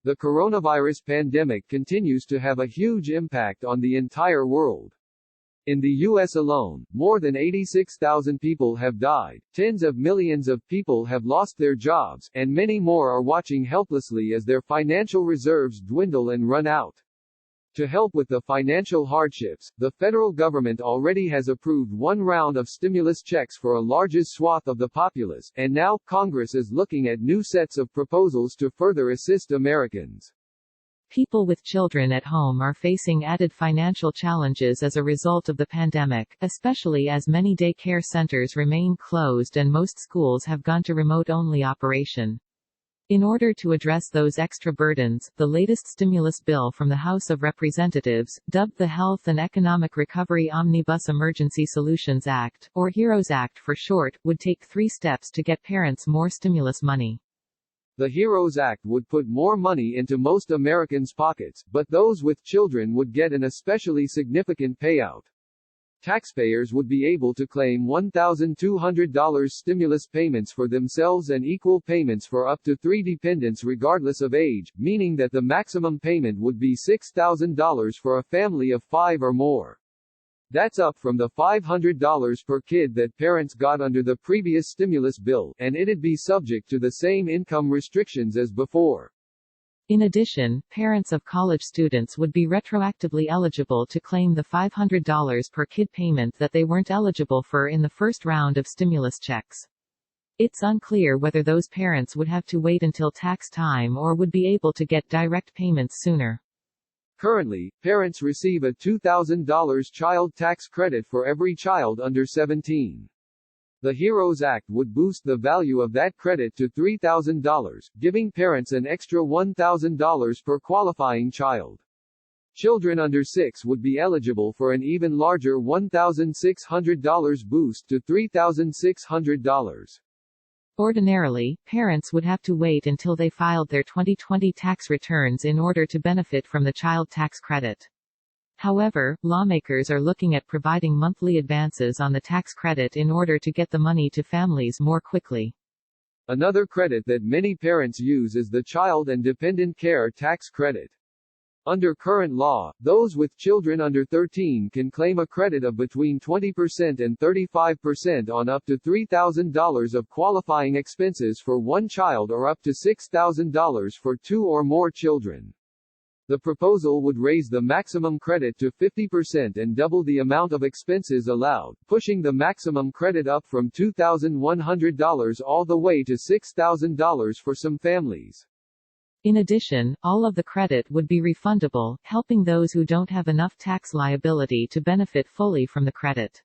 The coronavirus pandemic continues to have a huge impact on the entire world. In the U.S. alone, more than 86,000 people have died, tens of millions of people have lost their jobs, and many more are watching helplessly as their financial reserves dwindle and run out. To help with the financial hardships, the federal government already has approved one round of stimulus checks for a largest swath of the populace, and now, Congress is looking at new sets of proposals to further assist Americans. People with children at home are facing added financial challenges as a result of the pandemic, especially as many daycare centers remain closed and most schools have gone to remote-only operation. In order to address those extra burdens, the latest stimulus bill from the House of Representatives, dubbed the Health and Economic Recovery Omnibus Emergency Solutions Act, or HEROES Act for short, would take 3 steps to get parents more stimulus money. The HEROES Act would put more money into most Americans' pockets, but those with children would get an especially significant payout. Taxpayers would be able to claim $1,200 stimulus payments for themselves and equal payments for up to 3 dependents regardless of age, meaning that the maximum payment would be $6,000 for a family of 5 or more. That's up from the $500 per kid that parents got under the previous stimulus bill, and it'd be subject to the same income restrictions as before. In addition, parents of college students would be retroactively eligible to claim the $500 per kid payment that they weren't eligible for in the first round of stimulus checks. It's unclear whether those parents would have to wait until tax time or would be able to get direct payments sooner. Currently, parents receive a $2,000 child tax credit for every child under 17. The HEROES Act would boost the value of that credit to $3,000, giving parents an extra $1,000 per qualifying child. Children under 6 would be eligible for an even larger $1,600 boost to $3,600. Ordinarily, parents would have to wait until they filed their 2020 tax returns in order to benefit from the child tax credit. However, lawmakers are looking at providing monthly advances on the tax credit in order to get the money to families more quickly. Another credit that many parents use is the Child and Dependent Care Tax Credit. Under current law, those with children under 13 can claim a credit of between 20% and 35% on up to $3,000 of qualifying expenses for one child or up to $6,000 for 2 or more children. The proposal would raise the maximum credit to 50% and double the amount of expenses allowed, pushing the maximum credit up from $2,100 all the way to $6,000 for some families. In addition, all of the credit would be refundable, helping those who don't have enough tax liability to benefit fully from the credit.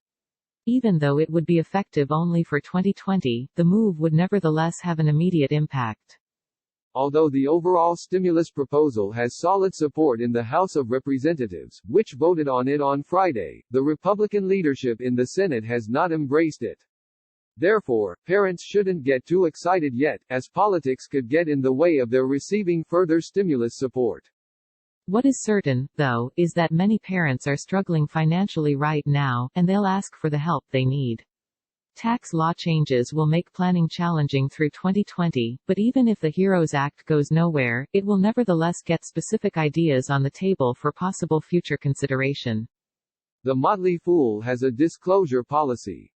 Even though it would be effective only for 2020, the move would nevertheless have an immediate impact. Although the overall stimulus proposal has solid support in the House of Representatives, which voted on it on Friday, the Republican leadership in the Senate has not embraced it. Therefore, parents shouldn't get too excited yet, as politics could get in the way of their receiving further stimulus support. What is certain, though, is that many parents are struggling financially right now, and they'll ask for the help they need. Tax law changes will make planning challenging through 2020, but even if the HEROES Act goes nowhere, it will nevertheless get specific ideas on the table for possible future consideration. The Motley Fool has a disclosure policy.